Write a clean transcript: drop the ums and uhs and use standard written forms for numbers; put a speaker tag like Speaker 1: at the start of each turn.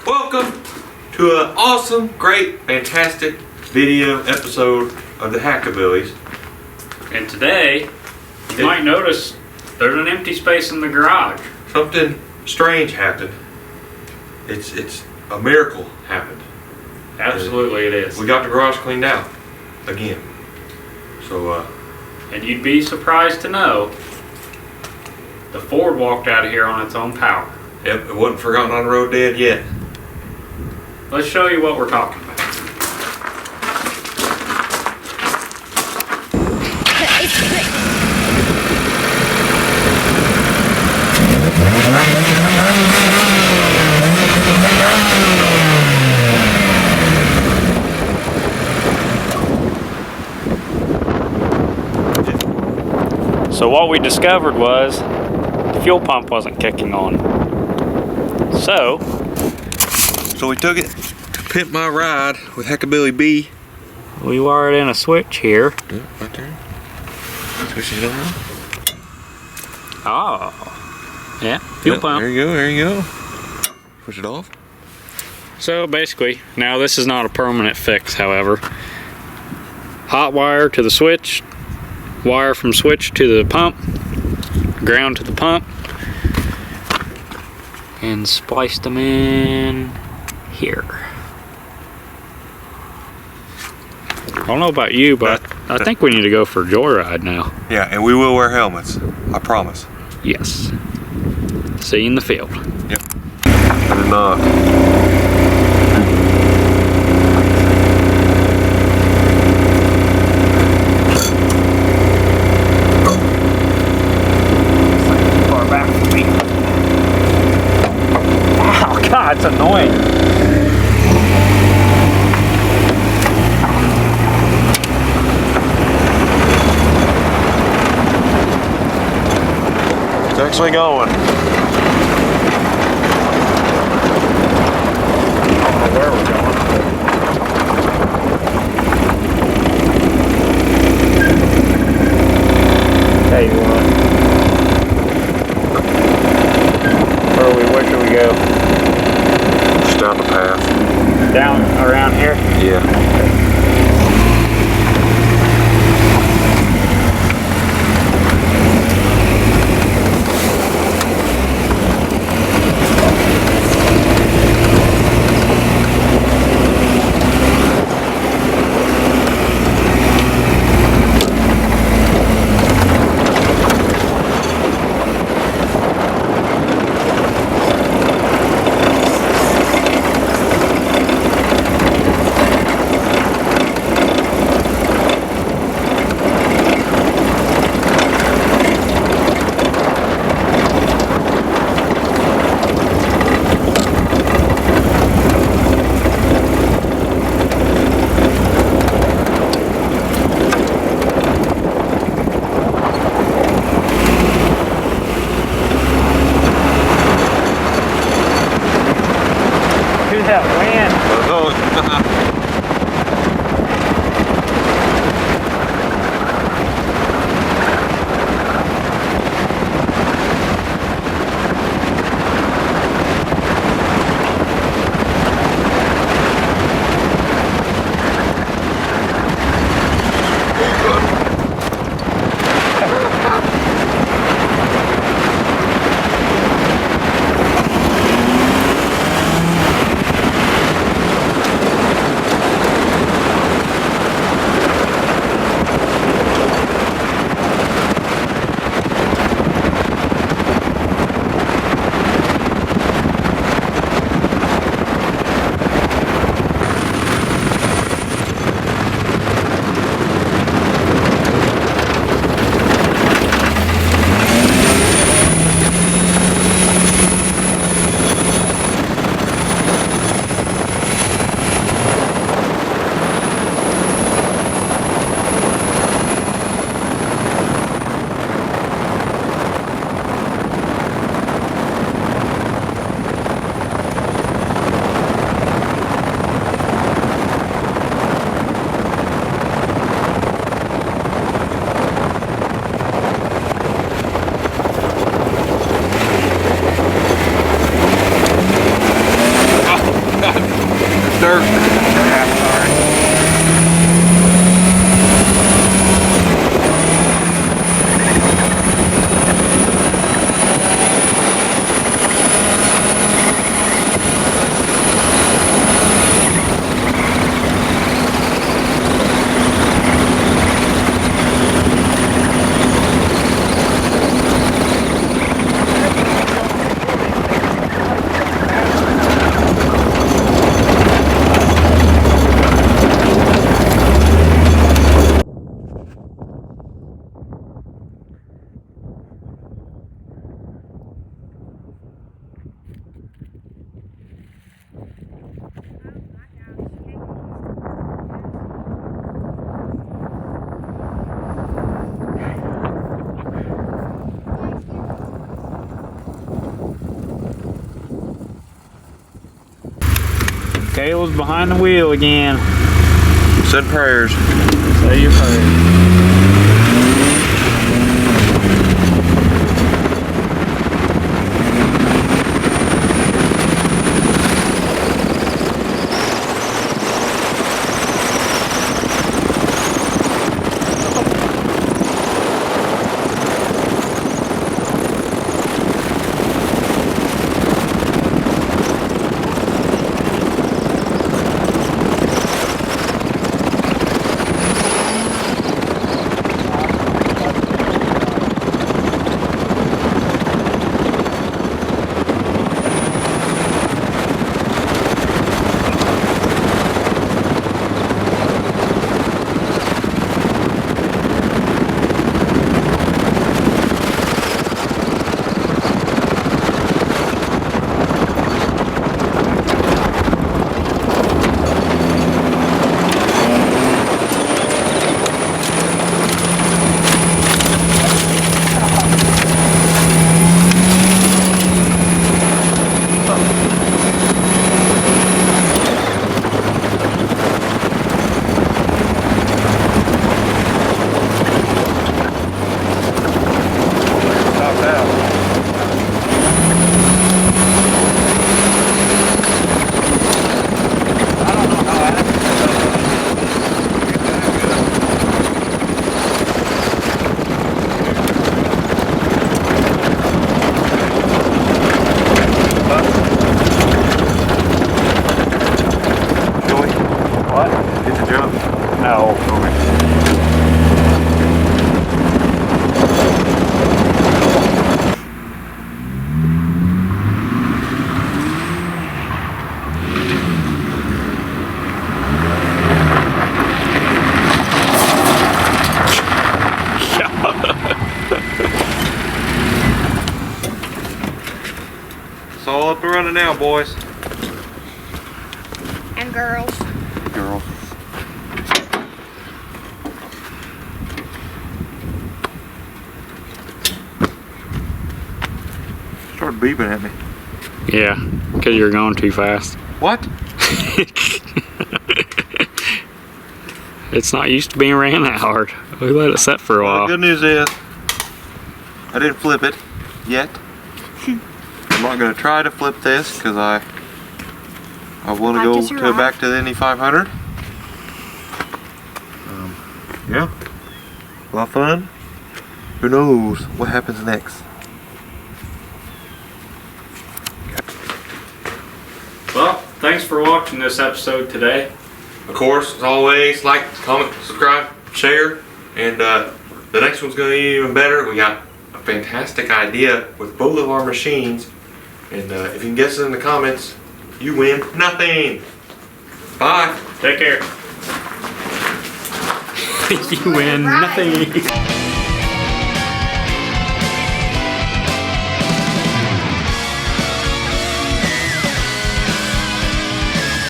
Speaker 1: Welcome to an awesome, great, fantastic video episode of the Hackabillys.
Speaker 2: And today, you might notice there's an empty space in the garage.
Speaker 1: Something strange happened. It's a miracle happened.
Speaker 2: Absolutely it is.
Speaker 1: We got the garage cleaned out again. So
Speaker 2: and you'd be surprised to know the Ford walked out of here on its own power.
Speaker 1: yep, it wasn't forgotten on the road dead yet.
Speaker 2: Let's show you what we're talking about. So what we discovered was the fuel pump wasn't kicking on. So
Speaker 1: we took it to pimp my ride with Hackabilly B.
Speaker 2: we wired in a switch here.
Speaker 1: Yeah, right there. Switch it on.
Speaker 2: Oh, yeah, fuel pump.
Speaker 1: There you go. Push it off.
Speaker 2: So basically, now this is not a permanent fix, however. Hot wire to the switch, wire from switch to the pump, ground to the pump, and spliced them in here. I don't know about you, but I think we need to go for a joyride now.
Speaker 1: Yeah, and we will wear helmets. I promise.
Speaker 2: Yes. See you in the field.
Speaker 1: Yep. I did not.
Speaker 2: God, it's annoying.
Speaker 1: It's actually going.
Speaker 2: I don't know where we're going. Tell you what. Where where should we go?
Speaker 1: Just down the path.
Speaker 2: Down around here?
Speaker 1: Yeah.
Speaker 2: That wind.
Speaker 1: dirt.
Speaker 2: Yeah, sorry. Kayla's behind the wheel again.
Speaker 1: Said prayers.
Speaker 2: Say your prayers. No.
Speaker 1: It's all up and running now, boys.
Speaker 3: And girls.
Speaker 1: Girls. Started beeping at me.
Speaker 2: Yeah, because you're going too fast.
Speaker 1: What?
Speaker 2: It's not used to being ran that hard. We let it set for a
Speaker 1: Well,
Speaker 2: while.
Speaker 1: the good news is I didn't flip it yet. I'm not gonna try to flip this because I want to go to back to the Indy 500. Yeah, a lot of fun. Who knows what happens next?
Speaker 2: Well, thanks for watching this episode today.
Speaker 1: Of course, as always, like, comment, subscribe, share, and the next one's gonna be even better. We got a fantastic idea with both of our machines, and if you can guess it in the comments, you win nothing. Bye.
Speaker 2: Take care. You win nothing.